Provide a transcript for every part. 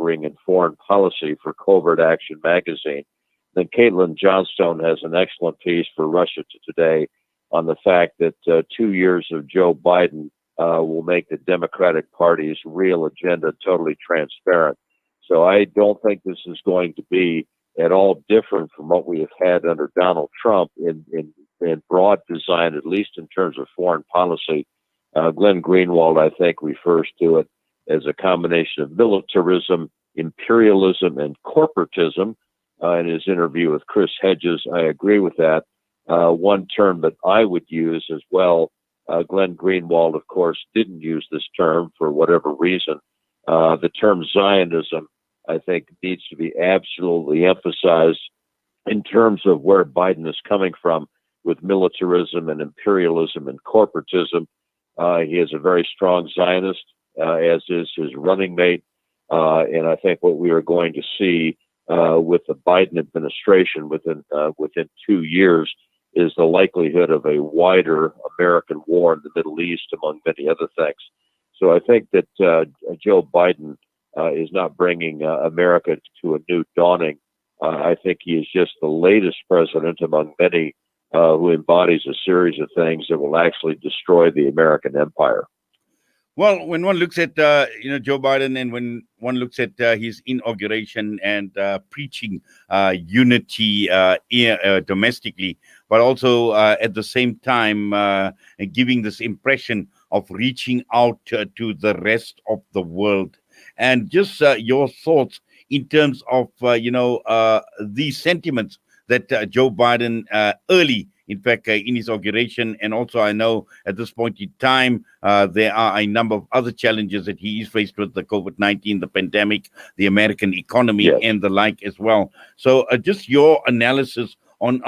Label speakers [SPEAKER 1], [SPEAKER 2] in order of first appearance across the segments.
[SPEAKER 1] wavering in foreign policy for Covert Action magazine. Then Caitlin Johnstone has an excellent piece for Russia Today on the fact that 2 years of Joe Biden will make the Democratic Party's real agenda totally transparent. So I don't think this is going to be at all different from what we have had under Donald Trump in broad design, at least in terms of foreign policy. Glenn Greenwald, I think, refers to it as a combination of militarism, imperialism, and corporatism. In his interview with Chris Hedges, I agree with that. One term that I would use as well, Glenn Greenwald, of course, didn't use this term for whatever reason. The term Zionism, I think, needs to be absolutely emphasized in terms of where Biden is coming from with militarism and imperialism and corporatism. He is a very strong Zionist, as is his running mate. And I think what we are going to see with the Biden administration within 2 years is the likelihood of a wider American war in the Middle East, among many other things. So I think that Joe Biden is not bringing America to a new dawning. I think he is just the latest president among many who embodies a series of things that will actually destroy the American empire.
[SPEAKER 2] Well, when one looks at Joe Biden, and when one looks at his inauguration and preaching unity domestically, but also at the same time giving this impression of reaching out to the rest of the world, and just your thoughts in terms of these sentiments that Joe Biden early. In fact, in his inauguration, and also I know at this point in time, there are a number of other challenges that he is faced with: the COVID-19, the pandemic, the American economy,
[SPEAKER 1] Yes.
[SPEAKER 2] and the like as well. So, just your analysis on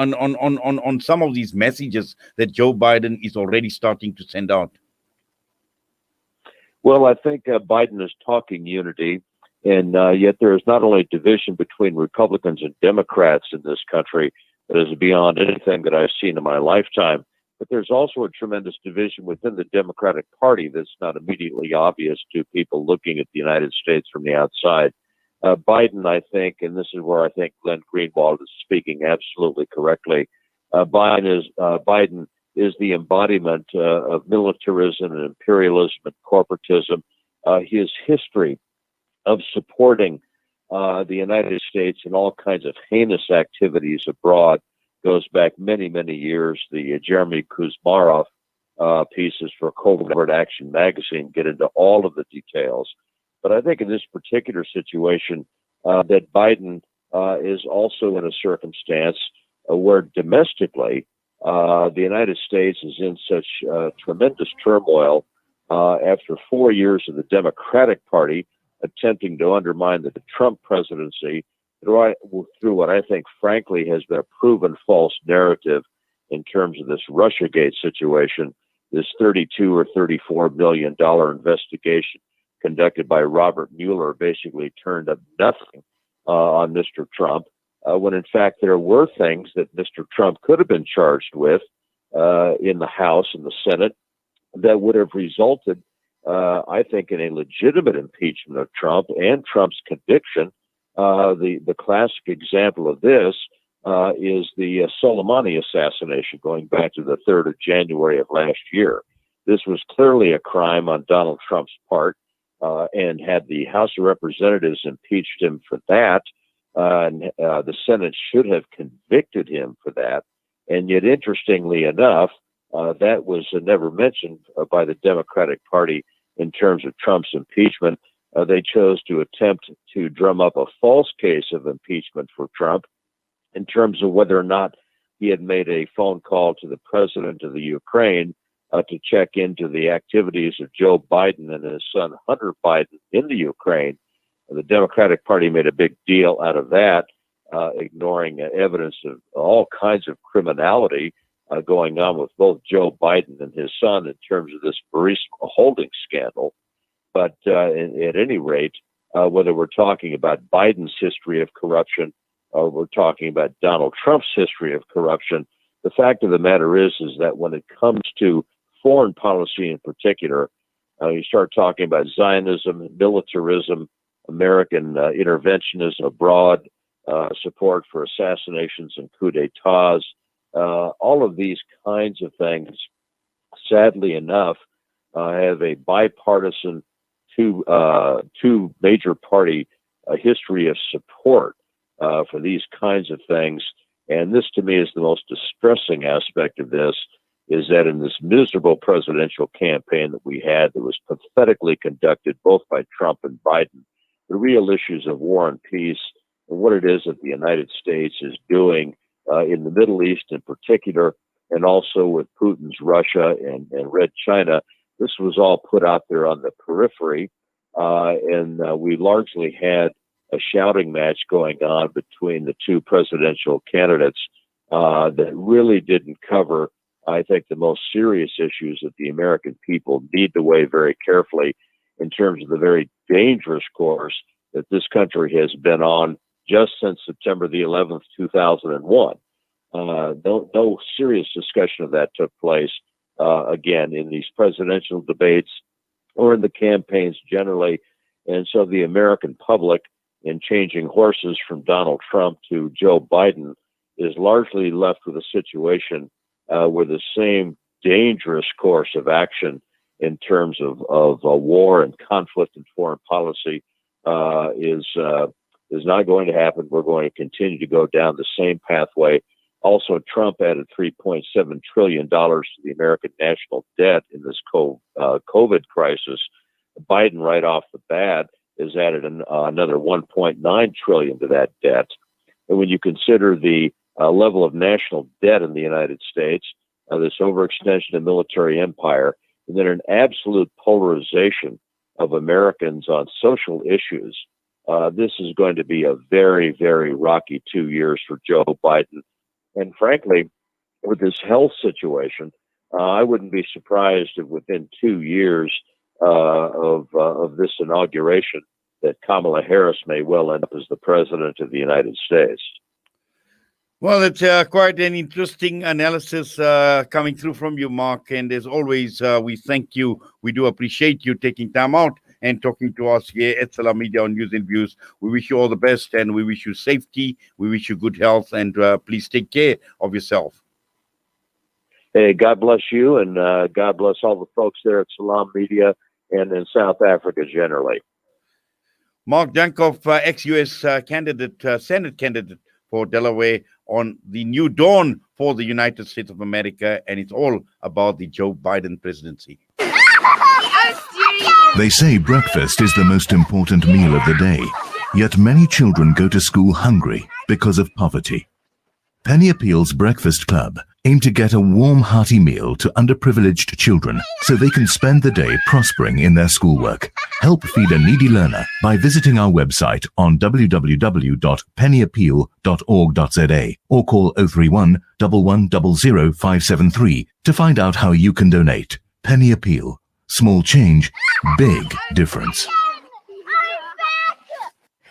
[SPEAKER 2] some of these messages that Joe Biden is already starting to send out.
[SPEAKER 1] Well, I think Biden is talking unity, and yet there is not only division between Republicans and Democrats in this country that is beyond anything that I've seen in my lifetime, but there's also a tremendous division within the Democratic Party that's not immediately obvious to people looking at the United States from the outside. Biden, I think, and this is where I think Glenn Greenwald is speaking absolutely correctly, Biden is the embodiment of militarism and imperialism and corporatism. His history of supporting the United States in all kinds of heinous activities abroad goes back many, many years. The Jeremy Kuzmarov pieces for Covert Action magazine get into all of the details. But I think in this particular situation that Biden is also in a circumstance where domestically the United States is in such tremendous turmoil after 4 years of the Democratic Party attempting to undermine the Trump presidency through what I think, frankly, has been a proven false narrative in terms of this Russiagate situation, this $32 or $34 million investigation conducted by Robert Mueller basically turned up nothing on Mr. Trump, when in fact there were things that Mr. Trump could have been charged with in the House and the Senate that would have resulted I think in a legitimate impeachment of Trump and Trump's conviction. The classic example of this is the Soleimani assassination going back to the 3rd of January of last year. This was clearly a crime on Donald Trump's part, and had the House of Representatives impeached him for that, the Senate should have convicted him for that. And yet, interestingly enough, that was never mentioned by the Democratic Party in terms of Trump's impeachment. They chose to attempt to drum up a false case of impeachment for Trump in terms of whether or not he had made a phone call to the president of the Ukraine to check into the activities of Joe Biden and his son Hunter Biden in the Ukraine. The Democratic Party made a big deal out of that, ignoring evidence of all kinds of criminality going on with both Joe Biden and his son in terms of this Burisma Holdings scandal. But at any rate, whether we're talking about Biden's history of corruption or we're talking about Donald Trump's history of corruption, the fact of the matter is that when it comes to foreign policy in particular, you start talking about Zionism, militarism, American interventionism abroad, support for assassinations and coups d'etats, all of these kinds of things, sadly enough, have a bipartisan two major party history of support for these kinds of things. And this, to me, is the most distressing aspect of this, is that in this miserable presidential campaign that we had that was pathetically conducted both by Trump and Biden, the real issues of war and peace and what it is that the United States is doing in the Middle East in particular, and also with Putin's Russia and Red China, this was all put out there on the periphery. And we largely had a shouting match going on between the two presidential candidates that really didn't cover, I think, the most serious issues that the American people need to weigh very carefully in terms of the very dangerous course that this country has been on just since September the 11th, 2001. No serious discussion of that took place, again, in these presidential debates or in the campaigns generally. And so the American public, in changing horses from Donald Trump to Joe Biden, is largely left with a situation where the same dangerous course of action in terms of war and conflict and foreign policy is not going to happen. We're going to continue to go down the same pathway. Also, Trump added $3.7 trillion to the American national debt in this COVID crisis. Biden, right off the bat, has added another $1.9 trillion to that debt. And when you consider the level of national debt in the United States, this overextension of military empire, and then an absolute polarization of Americans on social issues, this is going to be a very, very rocky 2 years for Joe Biden. And frankly, with this health situation, I wouldn't be surprised if within 2 years of this inauguration that Kamala Harris may well end up as the president of the United States.
[SPEAKER 2] Well, it's quite an interesting analysis coming through from you, Mark. And as always, we thank you. We do appreciate you taking time out and talking to us here at Salam Media on News and Views. We wish you all the best, and we wish you safety. We wish you good health, and please take care of yourself.
[SPEAKER 1] Hey, God bless you, and God bless all the folks there at Salam Media and in South Africa generally.
[SPEAKER 2] Mark Dankoff, ex-U.S. candidate, Senate candidate for Delaware, on the new dawn for the United States of America, and it's all about the Joe Biden presidency.
[SPEAKER 3] They say breakfast is the most important meal of the day, yet many children go to school hungry because of poverty. Penny Appeal's Breakfast Club aim to get a warm, hearty meal to underprivileged children so they can spend the day prospering in their schoolwork. Help feed a needy learner by visiting our website on www.pennyappeal.org.za or call 031 1100 573 to find out how you can donate. Penny Appeal. Small change, big difference.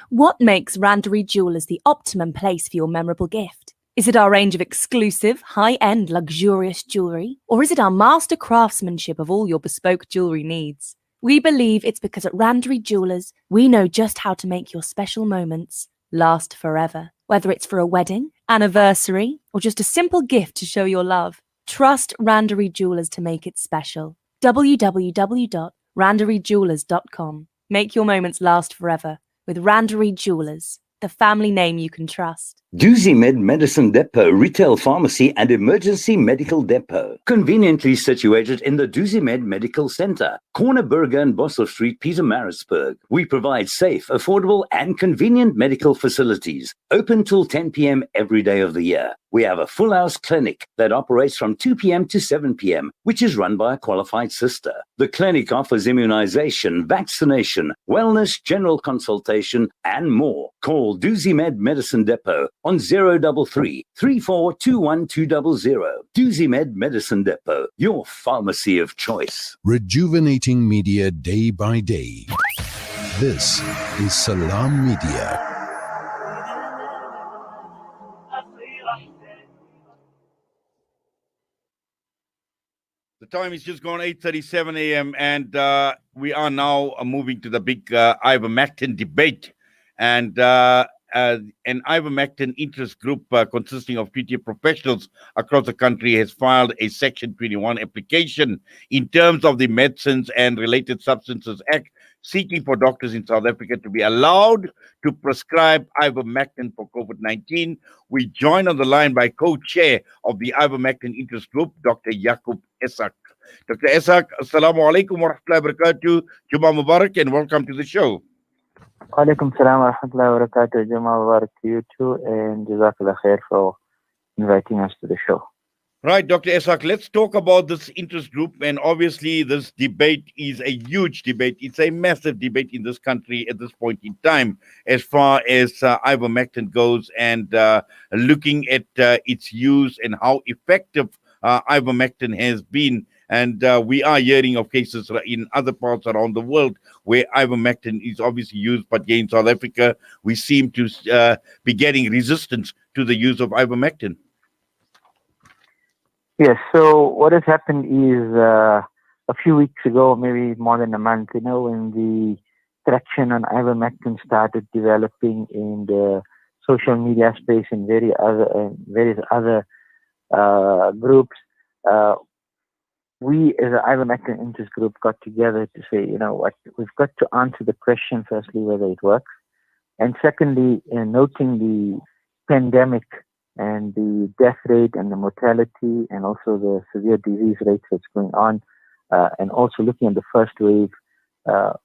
[SPEAKER 4] What makes Randery Jewelers the optimum place for your memorable gift? Is it our range of exclusive, high-end, luxurious jewellery? Or is it our master craftsmanship of all your bespoke jewellery needs? We believe it's because at Randery Jewelers, we know just how to make your special moments last forever. Whether it's for a wedding, anniversary, or just a simple gift to show your love, trust Randery Jewelers to make it special. www.randeryjewelers.com. Make your moments last forever with Randery Jewelers, the family name you can trust.
[SPEAKER 5] DoosieMed Medicine Depot Retail Pharmacy and Emergency Medical Depot. Conveniently situated in the DoosieMed Medical Center, Corner Burger and Bosel Street, Pietermaritzburg. We provide safe, affordable and convenient medical facilities. Open till 10 p.m. every day of the year. We have a full house clinic that operates from 2 p.m. to 7 p.m., which is run by a qualified sister. The clinic offers immunization, vaccination, wellness, general consultation, and more. Call DoosieMed Medicine Depot on 033 3421 DoosieMed Medicine Depot, your pharmacy of choice.
[SPEAKER 6] Rejuvenating media day by day. This is Salam Media.
[SPEAKER 2] The time is just gone 8:37 a.m. and we are now moving to the big ivermectin debate. And an ivermectin interest group consisting of PTA professionals across the country has filed a Section 21 application in terms of the Medicines and Related Substances Act, seeking for doctors in South Africa to be allowed to prescribe ivermectin for COVID-19. We joined on the line by co-chair of the ivermectin interest group, Dr. Yaqub Essaq. Dr. Essaq, assalamu alaikum wa rahmatullahi wa barakatuh. Jummah Mubarak and welcome to the show.
[SPEAKER 7] Alaikum salam wa rahmatullahi wa barakatuh. Jummah Mubarak to you too, and Jazakallah khair for inviting us to the show.
[SPEAKER 2] Right, Dr. Essaq, let's talk about this interest group. And obviously, this debate is a huge debate. It's a massive debate in this country at this point in time, as far as ivermectin goes, and looking at its use and how effective ivermectin has been. And we are hearing of cases in other parts around the world where ivermectin is obviously used, but here in South Africa, we seem to be getting resistance to the use of ivermectin.
[SPEAKER 7] Yes, so what has happened is a few weeks ago, maybe more than a month, when the traction on ivermectin started developing in the social media space and various other groups, we as an ivermectin interest group got together to say, what, we've got to answer the question, firstly, whether it works. And secondly, noting the pandemic and the death rate and the mortality and also the severe disease rates that's going on, and also looking at the first wave,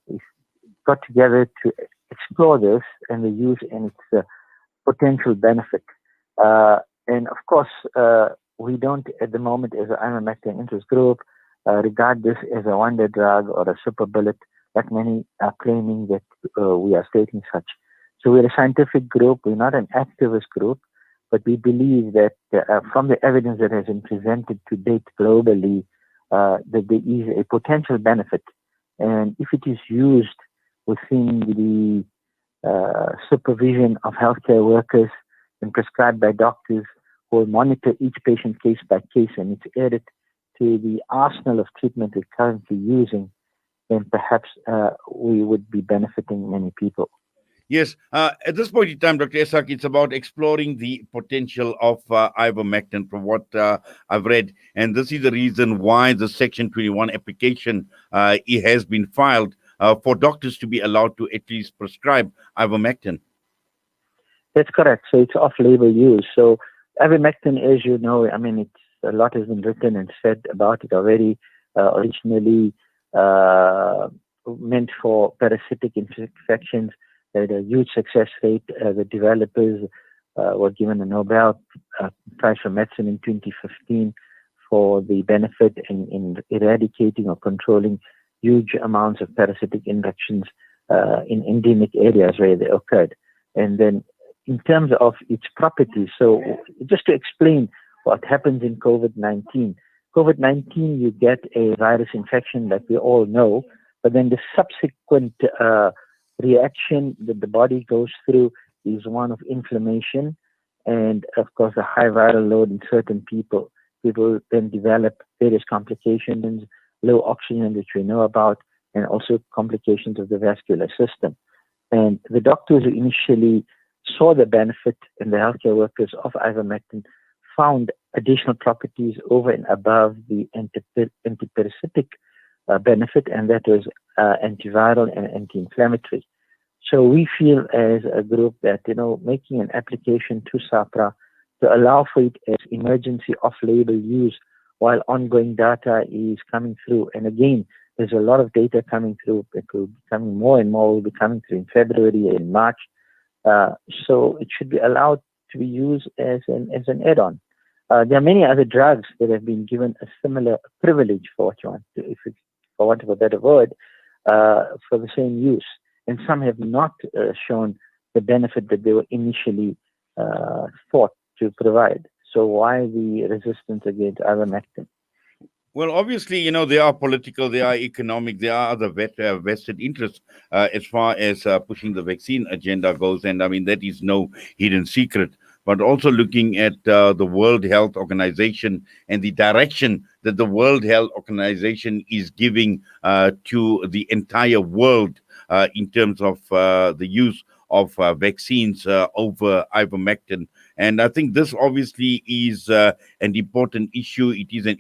[SPEAKER 7] we got together to explore this and the use and its potential benefit. And of course, we don't, at the moment, as an ivermectin interest group, regard this as a wonder drug or a super bullet, like many are claiming that we are stating such. So we're a scientific group. We're not an activist group, but we believe that from the evidence that has been presented to date globally, that there is a potential benefit. And if it is used within the supervision of healthcare workers and prescribed by doctors, who will monitor each patient case by case, and it's added to the arsenal of treatment we're currently using, then perhaps we would be benefiting many people.
[SPEAKER 2] Yes, at this point in time, Dr. Essaq, it's about exploring the potential of ivermectin from what I've read. And this is the reason why the Section 21 application it has been filed for doctors to be allowed to at least prescribe ivermectin.
[SPEAKER 7] That's correct. So it's off-label use. So ivermectin, as you know, a lot has been written and said about it already. Originally meant for parasitic infections, had a huge success rate. The developers were given a Nobel Prize for Medicine in 2015 for the benefit in eradicating or controlling huge amounts of parasitic infections in endemic areas where they occurred. And then in terms of its properties, so just to explain what happens in COVID-19. COVID-19, you get a virus infection that we all know, but then the subsequent reaction that the body goes through is one of inflammation and, of course, a high viral load in certain people. People then develop various complications, low oxygen, which we know about, and also complications of the vascular system. And the doctors who initially saw the benefit in the healthcare workers of ivermectin found additional properties over and above the antiparasitic benefit, and that was antiviral and anti-inflammatory. So we feel as a group that, making an application to SAHPRA to allow for it as emergency off-label use while ongoing data is coming through. And again, there's a lot of data coming through. It will be coming more and more, will be coming through in February and March. So it should be allowed to be used as an add-on. There are many other drugs that have been given a similar privilege, for want of a better word, for the same use. And some have not shown the benefit that they were initially thought to provide. So why the resistance against ivermectin?
[SPEAKER 2] Well, obviously, there are political, there are economic, there are other vested interests as far as pushing the vaccine agenda goes. And that is no hidden secret. but also looking at the World Health Organization and the direction that the World Health Organization is giving to the entire world in terms of the use of vaccines over ivermectin. And I think this obviously is an important issue. It is an